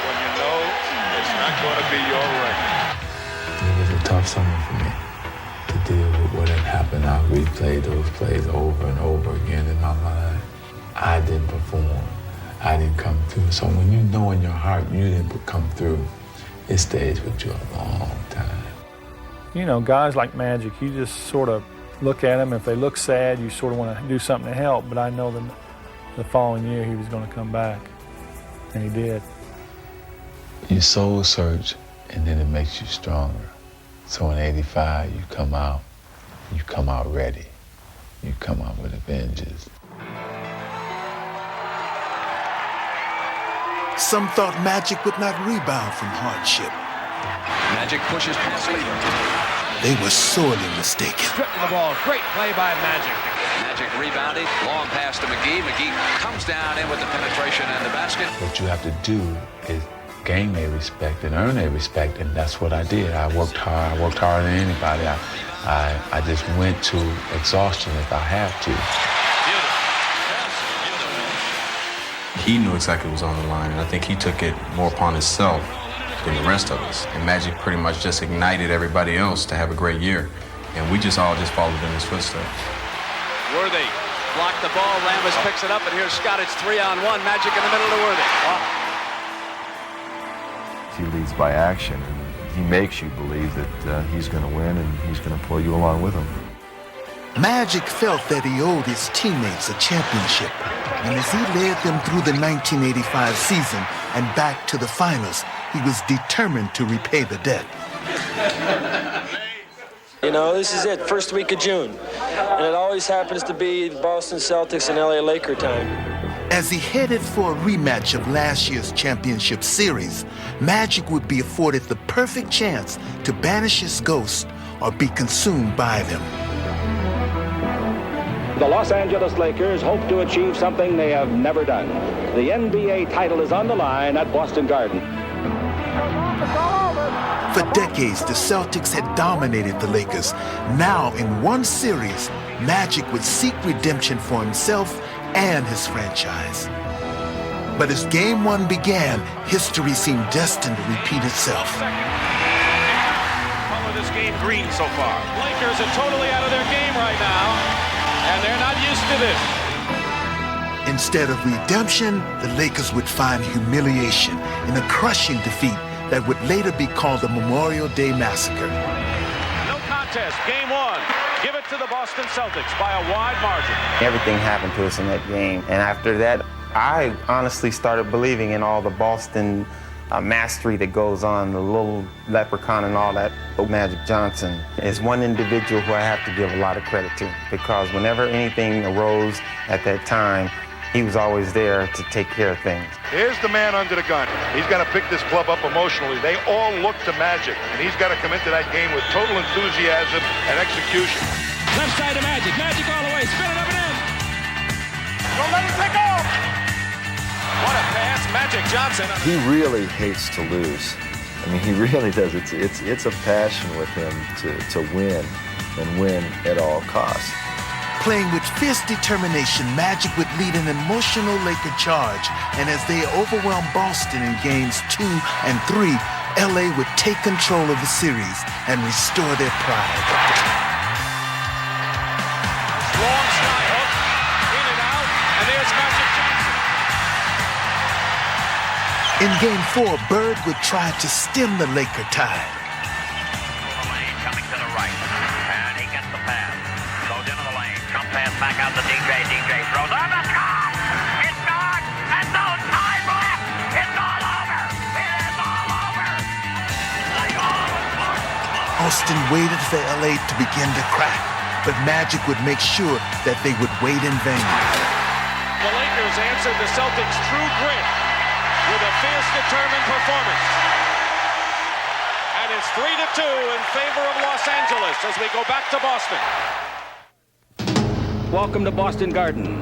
when you know it's not going to be your record. It was a tough summer for me to deal with what had happened. I replayed those plays over and over again in my mind. I didn't perform. I didn't come through. So when you know in your heart you didn't come through, it stays with you a long time. You know, guys like Magic, you just sort of look at them. If they look sad, you sort of want to do something to help. But I know that the following year he was going to come back, and he did. You soul search, and then it makes you stronger. So in '85, you come out ready. You come out with a vengeance. Some thought Magic would not rebound from hardship. Magic pushes past leader. They were sorely mistaken. Stripping the ball. Great play by Magic. Magic rebounded. Long pass to McGee. McGee comes down in with the penetration and the basket. What you have to do is gain their respect and earn their respect, and that's what I did. I worked hard. I worked harder than anybody. I just went to exhaustion if I had to. He knew exactly what was on the line, and I think he took it more upon himself than the rest of us. And Magic pretty much just ignited everybody else to have a great year. And we just all followed in his footsteps. Worthy blocked the ball. Rambis picks it up, and here's Scott. It's 3-on-1. Magic in the middle to Worthy. He leads by action. He makes you believe that he's going to win and he's going to pull you along with him. Magic felt that he owed his teammates a championship, and as he led them through the 1985 season and back to the finals, he was determined to repay the debt. You know, this is it, first week of June, and it always happens to be Boston Celtics and LA Laker time. As he headed for a rematch of last year's championship series, Magic would be afforded the perfect chance to banish his ghost or be consumed by them. The Los Angeles Lakers hope to achieve something they have never done. The NBA title is on the line at Boston Garden. For decades, the Celtics had dominated the Lakers. Now, in one series, Magic would seek redemption for himself and his franchise. But as Game 1 began, history seemed destined to repeat itself. Follow this game green so far. Lakers are totally out of their game right now. And they're not used to this. Instead of redemption, the Lakers would find humiliation in a crushing defeat that would later be called the Memorial Day Massacre. No contest, game 1. Give it to the Boston Celtics by a wide margin. Everything happened to us in that game. And after that, I honestly started believing in all the Boston mastery that goes on, the little leprechaun and all that. Magic Johnson is one individual who I have to give a lot of credit to, because whenever anything arose at that time, he was always there to take care of things. Here's the man under the gun. He's got to pick this club up emotionally. They all look to Magic, and he's got to come into that game with total enthusiasm and execution. Left side of Magic. Magic all the way. Spin it up and in. Don't let him take off. What a pass. Magic Johnson. He really hates to lose. I mean, he really does. It's a passion with him to win and win at all costs. Playing with fierce determination, Magic would lead an emotional Laker charge, and as they overwhelmed Boston in games 2 and 3, LA would take control of the series and restore their pride. Long skyhook, in and out, and there's Magic Johnson. In Game 4, Bird would try to stem the Laker tide. Coming to the right, and he gets the pass. Goes into the lane, jump pass back out to DJ. DJ throws on the top. It's gone, and no time left. It's all over. It is all over. Austin waited for LA to begin to crack, but Magic would make sure that they would wait in vain. The Lakers answered the Celtics' true grit with a fierce, determined performance. And it's 3-2 in favor of Los Angeles as we go back to Boston. Welcome to Boston Garden.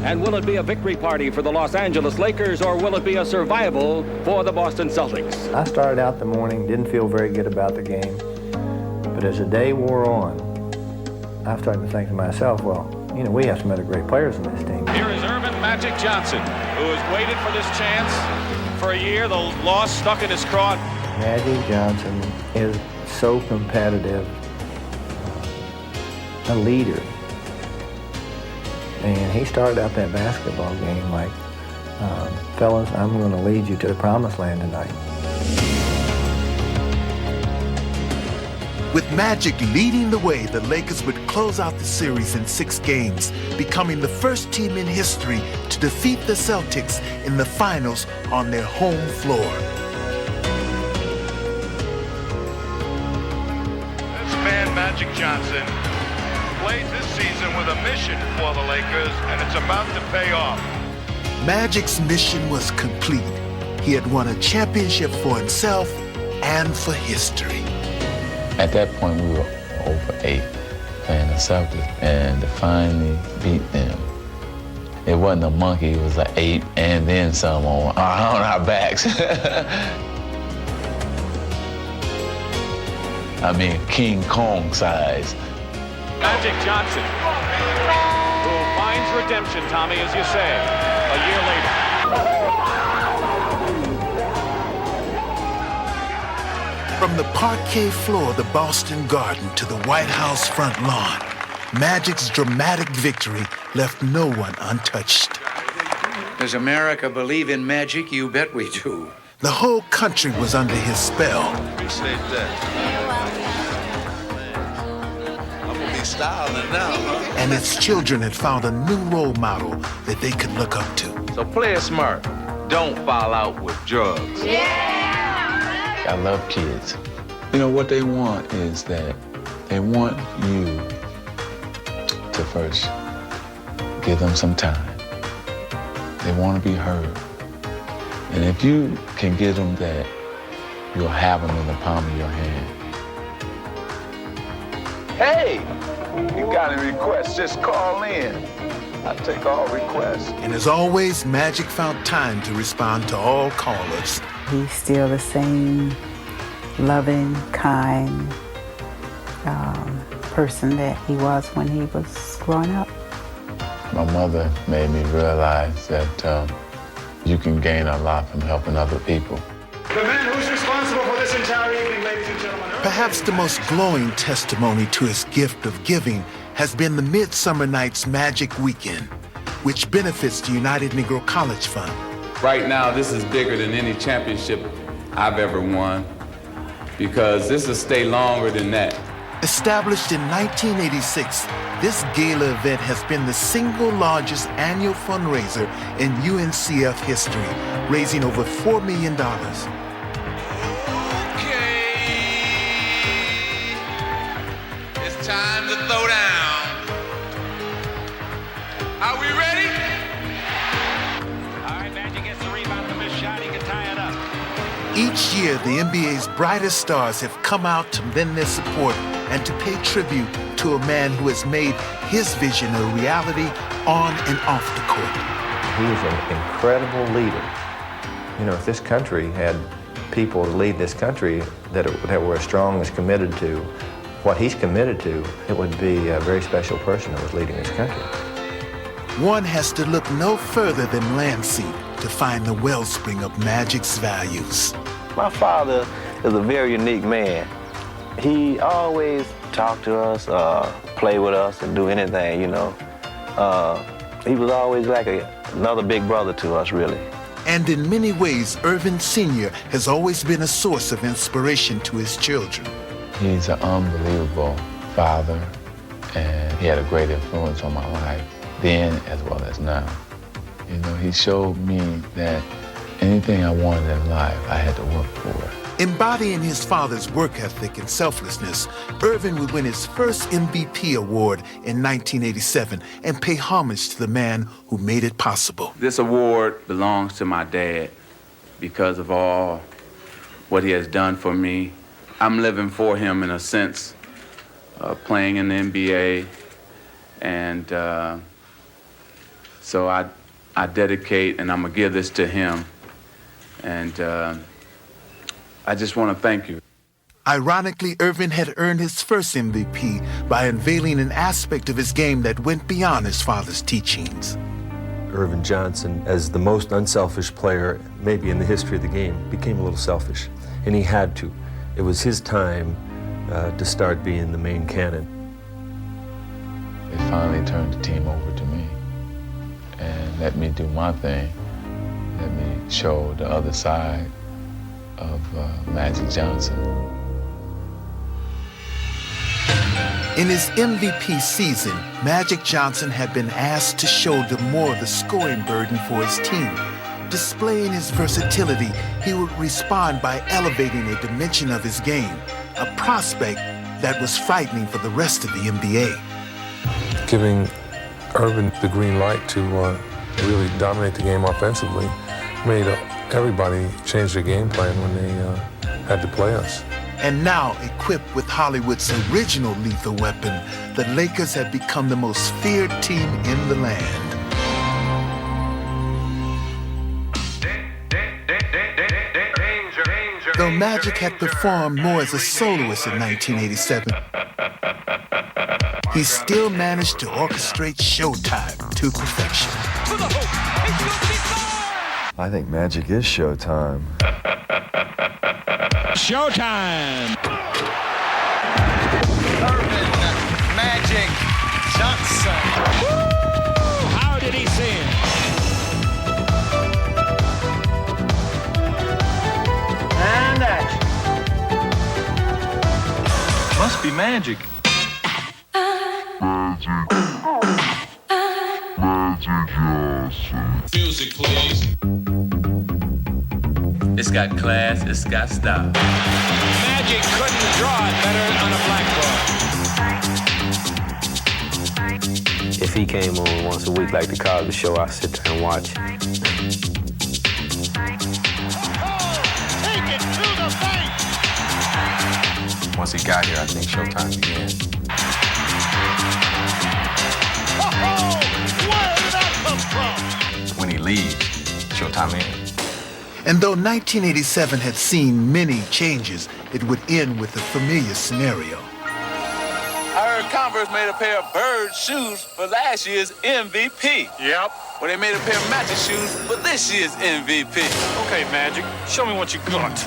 And will it be a victory party for the Los Angeles Lakers, or will it be a survival for the Boston Celtics? I started out the morning, didn't feel very good about the game. But as the day wore on, I started to think to myself, well, you know, we have some other great players in this team. Here is Irvin Magic Johnson, who has waited for this chance for a year. The loss stuck in his craw. Magic Johnson is so competitive, a leader. And he started out that basketball game like, fellas, I'm going to lead you to the promised land tonight. With Magic leading the way, the Lakers would close out the series in 6 games, becoming the first team in history to defeat the Celtics in the finals on their home floor. This man, Magic Johnson, plays this season with a mission for the Lakers, and it's about to pay off. Magic's mission was complete. He had won a championship for himself and for history. At that point, we were over 8 playing the Celtics, and to finally beat them, it wasn't a monkey, it was an 8 and then some on our backs. I mean, King Kong size. Magic Johnson, who finds redemption, Tommy, as you say, a year later. From the parquet floor of the Boston Garden to the White House front lawn, Magic's dramatic victory left no one untouched. Does America believe in magic? You bet we do. The whole country was under his spell. Appreciate that. I'm gonna be styling now, huh? And its children had found a new role model that they could look up to. So play it smart. Don't fall out with drugs. I love kids. You know, what they want is that they want you to first give them some time. They want to be heard. And if you can give them that, you'll have them in the palm of your hand. Hey, you got any requests? Just call in. I take all requests. And as always, Magic found time to respond to all callers. He's still the same loving, kind person that he was when he was growing up. My mother made me realize that you can gain a lot from helping other people. The man who's responsible for this entire evening, ladies and gentlemen. Perhaps the most glowing testimony to his gift of giving has been the Midsummer Night's Magic Weekend, which benefits the United Negro College Fund. Right now, this is bigger than any championship I've ever won because this will stay longer than that. Established in 1986, this gala event has been the single largest annual fundraiser in UNCF history, raising over $4 million. It's time to throw down. Are we ready? All right, Magic gets the rebound, the missed shot, he can tie it up. Each year, the NBA's brightest stars have come out to lend their support and to pay tribute to a man who has made his vision a reality on and off the court. He was an incredible leader. You know, if this country had people to lead this country that were as strong as committed to what he's committed to, it would be a very special person that was leading this country. One has to look no further than Lansing to find the wellspring of Magic's values. My father is a very unique man. He always talked to us, play with us, and do anything, you know. He was always like another big brother to us, really. And in many ways, Irvin Sr. has always been a source of inspiration to his children. He's an unbelievable father, and he had a great influence on my life, then as well as now. You know, he showed me that anything I wanted in life, I had to work for it. Embodying his father's work ethic and selflessness, Irvin would win his first MVP award in 1987 and pay homage to the man who made it possible. This award belongs to my dad because of all what he has done for me. I'm living for him in a sense, playing in the NBA, and so I dedicate and I'm gonna give this to him, and I just want to thank you. Ironically, Irvin had earned his first MVP by unveiling an aspect of his game that went beyond his father's teachings. Irvin Johnson, as the most unselfish player maybe in the history of the game, became a little selfish, and he had to. It was his time to start being the main cannon. They finally turned the team over to me and let me do my thing. Let me show the other side of Magic Johnson. In his MVP season, Magic Johnson had been asked to shoulder more of the scoring burden for his team. Displaying his versatility, he would respond by elevating a dimension of his game, a prospect that was frightening for the rest of the NBA. Giving Irvin the green light to really dominate the game offensively made everybody change their game plan when they had to play us. And now, equipped with Hollywood's original lethal weapon, the Lakers had become the most feared team in the land. Though Magic had performed more as a soloist in 1987, he still managed to orchestrate Showtime to perfection. I think Magic is Showtime. Showtime. Irvin Magic Johnson. Woo! How did he see him? And action. Must be magic. Music, please. It's got class, it's got style. Magic couldn't draw it better on a blackboard. If he came on once a week like the Cosby Show, I'd sit there and watch. Take it to the face. Once he got here, I think Showtime began. Where did that come from? When he leaves, Showtime ends. And though 1987 had seen many changes, it would end with a familiar scenario. I heard Converse made a pair of Bird shoes for last year's MVP. Yep. Well, they made a pair of Magic shoes for this year's MVP. Okay, Magic, show me what you got.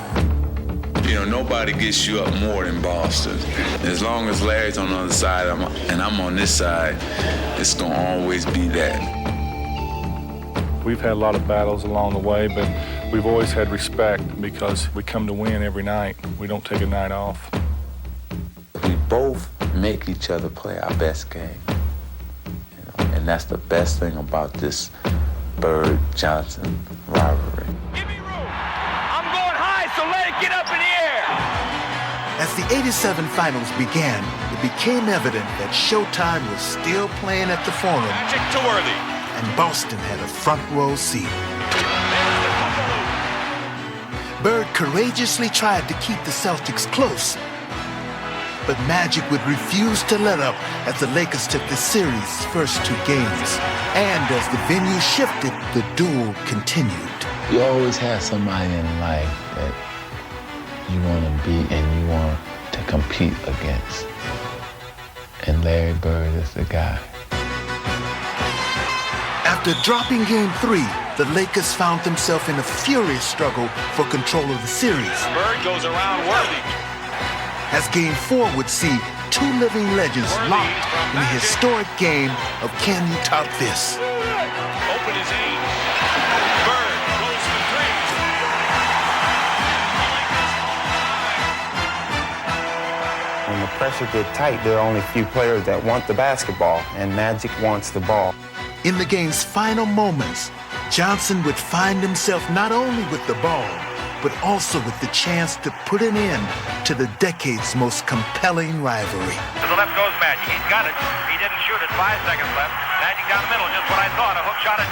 You know, nobody gets you up more than Boston. As long as Larry's on the other side and I'm on this side, it's going to always be that. We've had a lot of battles along the way, but we've always had respect because we come to win every night. We don't take a night off. We both make each other play our best game. And that's the best thing about this Bird-Johnson rivalry. Give me room. I'm going high, so let it get up in the air. As the 87 finals began, it became evident that Showtime was still playing at the Forum. Magic to Worthy. And Boston had a front row seat. Bird courageously tried to keep the Celtics close, but Magic would refuse to let up as the Lakers took the series' first two games. And as the venue shifted, the duel continued. You always have somebody in life that you want to beat and you want to compete against. And Larry Bird is the guy. After dropping Game 3, the Lakers found themselves in a furious struggle for control of the series. Bird goes around Worthy. As Game 4 would see two living legends locked in the historic game of Can You Top This? Open his aim. Bird goes for three. When the pressure gets tight, there are only a few players that want the basketball, and Magic wants the ball. In the game's final moments, Johnson would find himself not only with the ball, but also with the chance to put an end to the decade's most compelling rivalry. To the left goes Magic. He's got it. He didn't shoot it. 5 seconds left. Magic down the middle, just what I thought. A hook shot at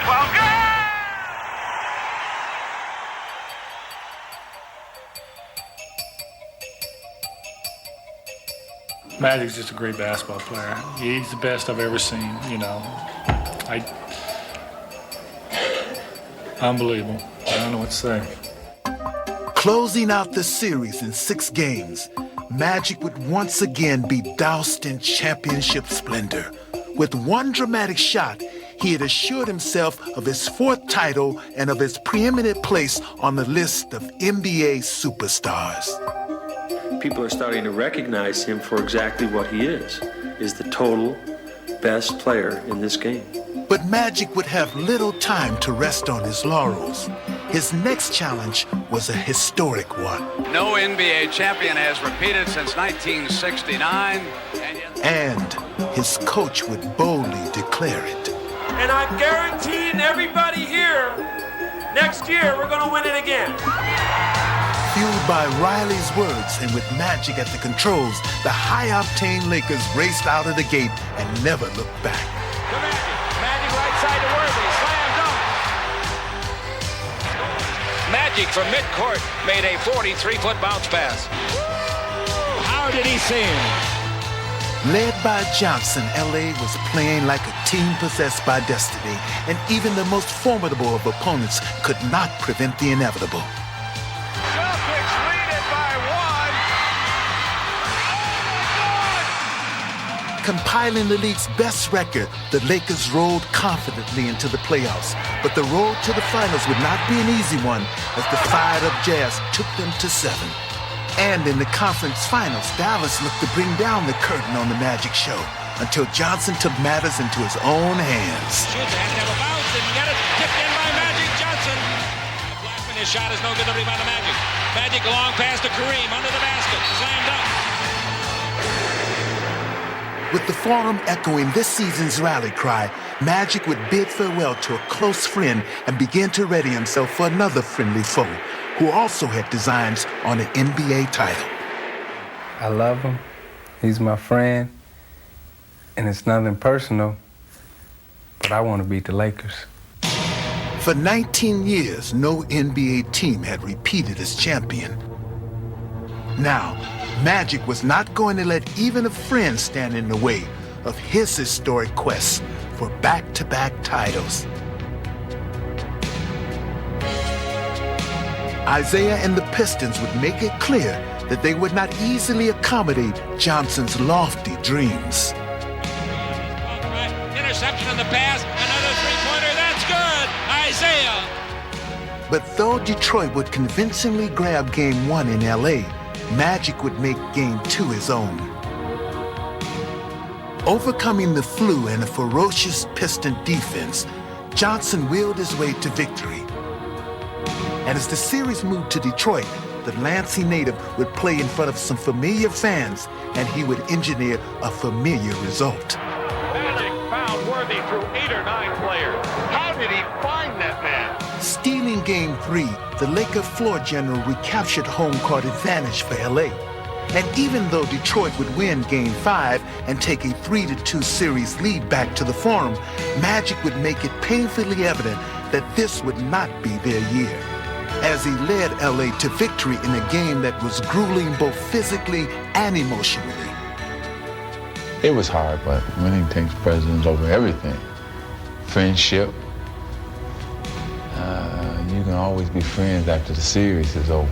12. Magic's just a great basketball player. He's the best I've ever seen, you know. Unbelievable. I don't know what to say. Closing out the series in 6 games, Magic would once again be doused in championship splendor. With one dramatic shot, he had assured himself of his 4th title and of his preeminent place on the list of NBA superstars. People are starting to recognize him for exactly what he is the total best player in this game. But Magic would have little time to rest on his laurels. His next challenge was a historic one. No NBA champion has repeated since 1969. And his coach would boldly declare it. And I'm guaranteeing everybody here, next year we're going to win it again. Fueled by Riley's words and with Magic at the controls, the high-octane Lakers raced out of the gate and never looked back. Magic right side to Worthy. Slam dunk. Magic from midcourt made a 43-foot bounce pass. How did he see him? Led by Johnson, LA was playing like a team possessed by destiny, and even the most formidable of opponents could not prevent the inevitable. Celtics lead it by 1. Compiling the league's best record, the Lakers rolled confidently into the playoffs. But the road to the finals would not be an easy one as the fired-up Jazz took them to 7. And in the conference finals, Dallas looked to bring down the curtain on the Magic show until Johnson took matters into his own hands. Shoots, has to have a bounce, and got it tipped in by Magic Johnson. Blackman, his shot is no good, the rebound to Magic. Magic long pass to Kareem, under the basket, slammed up. With the Forum echoing this season's rally cry, Magic would bid farewell to a close friend and begin to ready himself for another friendly foe, who also had designs on an NBA title. I love him. He's my friend. And it's nothing personal, but I want to beat the Lakers. For 19 years, no NBA team had repeated as champion. Now, Magic was not going to let even a friend stand in the way of his historic quest for back-to-back titles. Isaiah and the Pistons would make it clear that they would not easily accommodate Johnson's lofty dreams. Interception on the pass, another three-pointer, that's good, Isaiah. But though Detroit would convincingly grab Game 1 in LA, Magic would make Game 2 his own. Overcoming the flu and a ferocious Piston defense, Johnson willed his way to victory. And as the series moved to Detroit, the Lansing native would play in front of some familiar fans, and he would engineer a familiar result. Magic found Worthy through 8 or 9 players. How did he find that man? Stealing Game 3, the Laker floor general recaptured home court advantage for LA. And even though Detroit would win Game 5 and take a 3-2 series lead back to the Forum, Magic would make it painfully evident that this would not be their year, as he led LA to victory in a game that was grueling both physically and emotionally. It was hard, but winning takes precedence over everything. Friendship. You can always be friends after the series is over.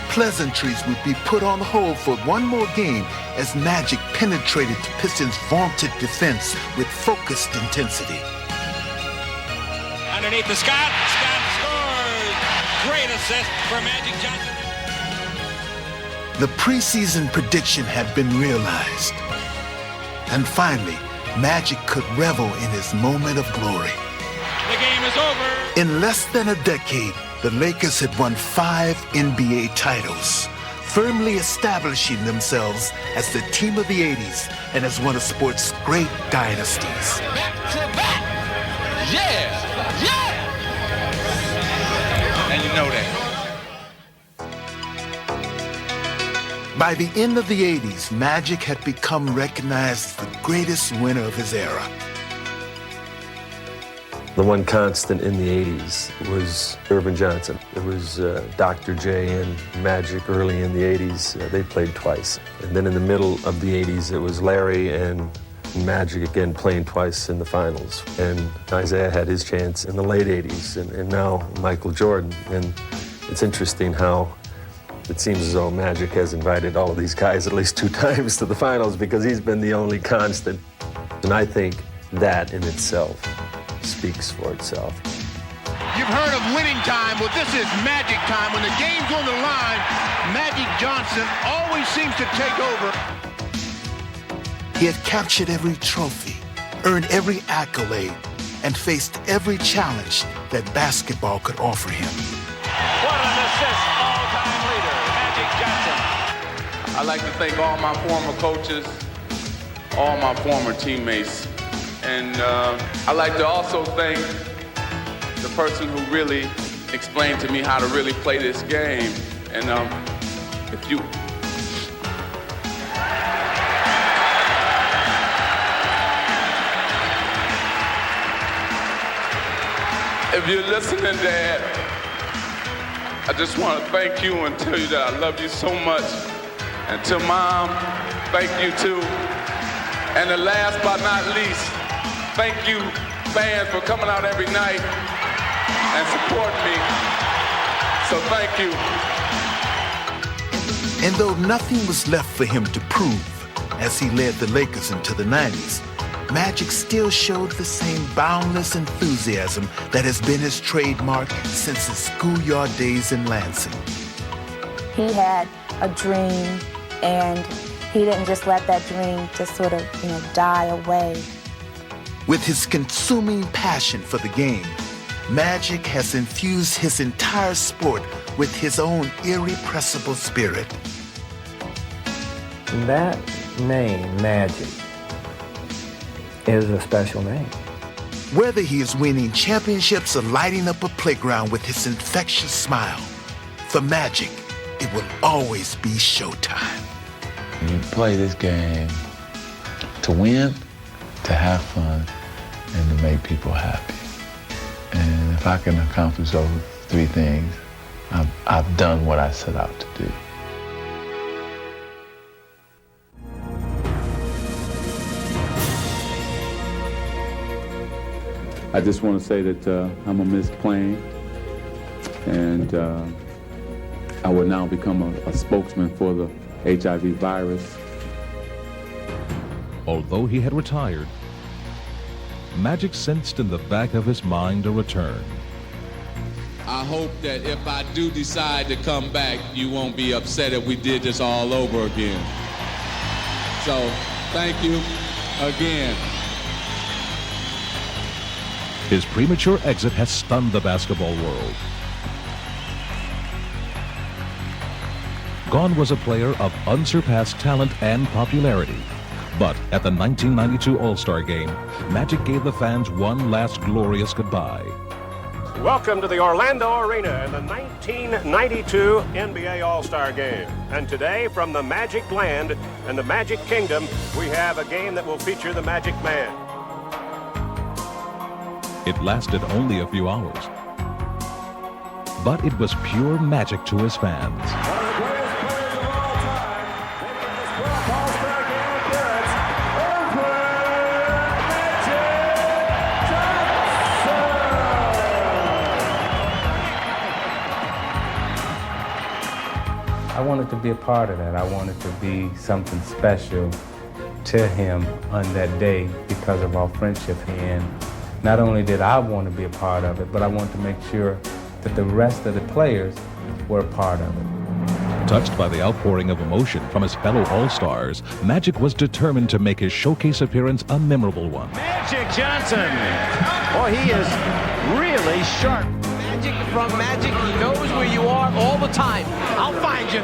Pleasantries would be put on hold for one more game as Magic penetrated the Pistons' vaunted defense with focused intensity. Underneath the Scott scores! Great assist for Magic Johnson. The preseason prediction had been realized. And finally, Magic could revel in his moment of glory. The game is over. In less than a decade, the Lakers had won 5 NBA titles, firmly establishing themselves as the team of the 80s and as one of sports' great dynasties. Back to back. Yeah. And you know that. By the end of the 80s, Magic had become recognized as the greatest winner of his era. The one constant in the 80s was Irvin Johnson. It was Dr. J and Magic early in the 80s. They played twice. And then in the middle of the 80s, it was Larry and Magic again playing twice in the finals. And Isaiah had his chance in the late 80s, and now Michael Jordan. And it's interesting how it seems as though Magic has invited all of these guys at least 2 times to the finals because he's been the only constant. And I think that in itself speaks for itself. You've heard of winning time. Well, this is magic time. When the game's on the line, Magic Johnson always seems to take over. He had captured every trophy, earned every accolade, and faced every challenge that basketball could offer him. What an assist, all-time leader, Magic Johnson. I'd like to thank all my former coaches, all my former teammates, and I'd like to also thank the person who really explained to me how to really play this game. And if you're listening, Dad, I just want to thank you and tell you that I love you so much. And to Mom, thank you too. And the last but not least, thank you, fans, for coming out every night and supporting me. So thank you. And though nothing was left for him to prove as he led the Lakers into the 90s, Magic still showed the same boundless enthusiasm that has been his trademark since his schoolyard days in Lansing. He had a dream, and he didn't just let that dream just sort of, die away. With his consuming passion for the game, Magic has infused his entire sport with his own irrepressible spirit. That name, Magic, is a special name. Whether he is winning championships or lighting up a playground with his infectious smile, for Magic, it will always be showtime. You play this game to win, to have fun, and to make people happy. And if I can accomplish those three things, I've done what I set out to do. I just want to say that I'm going to miss playing, and I will now become a spokesman for the HIV virus. Although he had retired, Magic sensed in the back of his mind a return. I hope that if I do decide to come back, you won't be upset if we did this all over again. So, thank you again. His premature exit has stunned the basketball world. Gone was a player of unsurpassed talent and popularity. But at the 1992 All-Star Game, Magic gave the fans one last glorious goodbye. Welcome to the Orlando Arena and the 1992 NBA All-Star Game. And today, from the Magic Land and the Magic Kingdom, we have a game that will feature the Magic Man. It lasted only a few hours, but it was pure magic to his fans. I wanted to be a part of that. I wanted to be something special to him on that day because of our friendship. And not only did I want to be a part of it, but I wanted to make sure that the rest of the players were a part of it. Touched by the outpouring of emotion from his fellow All-Stars, Magic was determined to make his showcase appearance a memorable one. Magic Johnson. Boy, he is really sharp. Magic from Magic. He knows where you are all the time. I'll find you.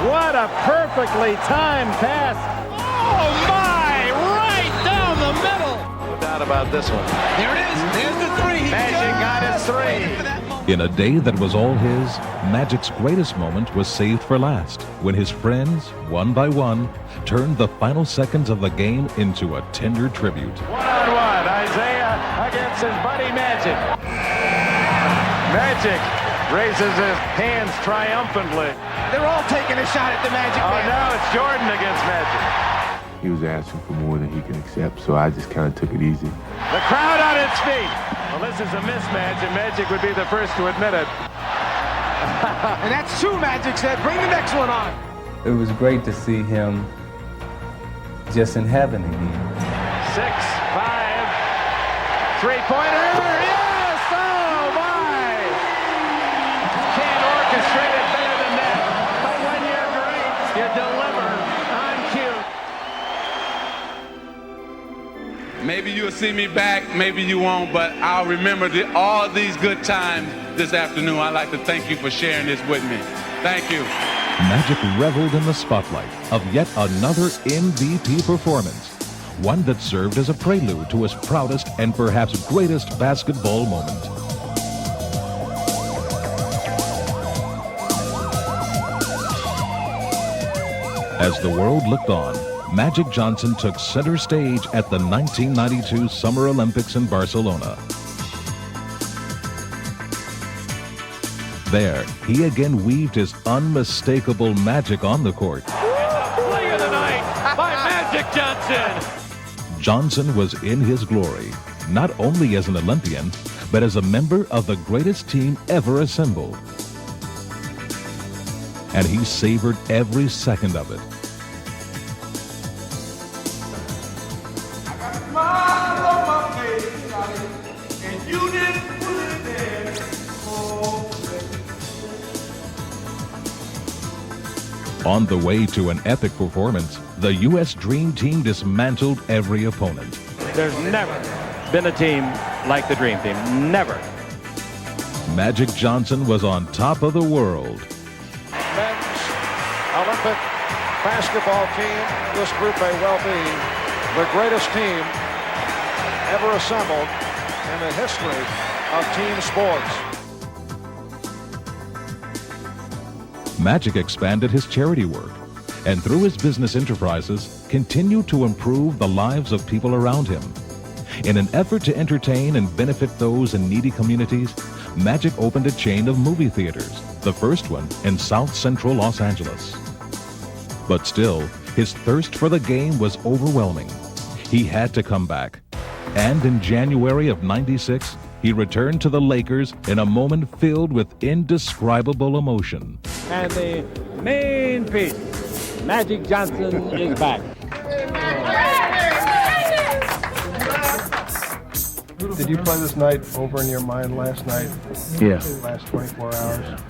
What a perfectly timed pass. Oh, my! Right down the middle. No doubt about this one. There it is. There's the three. Magic got his three. In a day that was all his, Magic's greatest moment was saved for last, when his friends, one by one, turned the final seconds of the game into a tender tribute. One-on-one, Isaiah against his buddy Magic. Magic raises his hands triumphantly. They're all taking a shot at the Magic Man. Now it's Jordan against Magic. He was asking for more than he could accept, so I just kind of took it easy. The crowd on its feet. Well, this is a mismatch, and Magic would be the first to admit it. And that's two Magic said. Bring the next one on. It was great to see him just in heaven again. 6-5. Three-pointer. Yes! Oh, my! Can't orchestrate it better than that. But when you're great, you deliver on cue. Maybe you'll see me back, maybe you won't, but I'll remember all these good times this afternoon. I'd like to thank you for sharing this with me. Thank you. Magic reveled in the spotlight of yet another MVP performance, one that served as a prelude to his proudest and perhaps greatest basketball moment. As the world looked on, Magic Johnson took center stage at the 1992 Summer Olympics in Barcelona. There, he again weaved his unmistakable magic on the court. Play of the night by Magic Johnson. Johnson was in his glory, not only as an Olympian, but as a member of the greatest team ever assembled. And he savored every second of it. On the way to an epic performance, the U.S. Dream Team dismantled every opponent. There's never been a team like the Dream Team. Never. Magic Johnson was on top of the world. Men's Olympic basketball team, this group may well be the greatest team ever assembled in the history of team sports. Magic expanded his charity work, and through his business enterprises, continued to improve the lives of people around him. In an effort to entertain and benefit those in needy communities, Magic opened a chain of movie theaters, the first one in South Central Los Angeles. But still, his thirst for the game was overwhelming. He had to come back. And in January of '96, he returned to the Lakers in a moment filled with indescribable emotion. And the main piece, Magic Johnson is back. Did you play this night over in your mind last night? Yeah. Last 24 hours?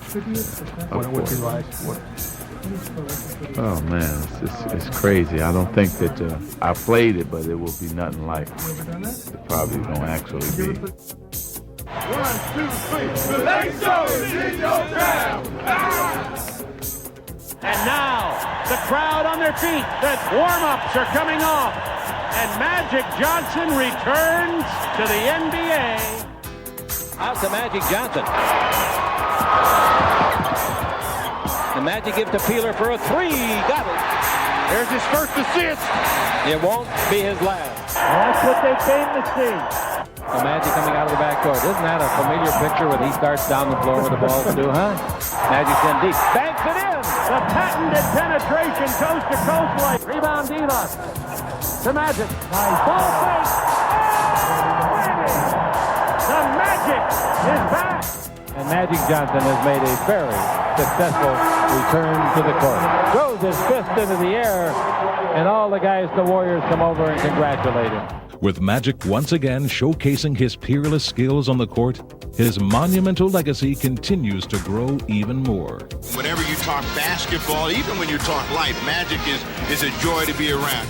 What it would be like? Oh man, it's crazy. I don't think that I played it, but it will be nothing like it probably gonna actually be. 1, 2, 3, let's go! It's in your town! And now, the crowd on their feet. The warm-ups are coming off. And Magic Johnson returns to the NBA. Out to Magic Johnson. The Magic gives to Peeler for a three. Got it. There's his first assist. It won't be his last. That's what they came to see. The Magic coming out of the backcourt. Isn't that a familiar picture when he starts down the floor with the ball too, huh? Magic's in deep. Banks it in. The patented penetration coast to coast like. Rebound Diva. To Magic. Nice. Ball fake. The Magic is back. And Magic Johnson has made a very successful return to the court. Throws his fist into the air, and all the guys, the Warriors, come over and congratulate him. With Magic once again showcasing his peerless skills on the court, his monumental legacy continues to grow even more. Whenever you talk basketball, even when you talk life, Magic is a joy to be around.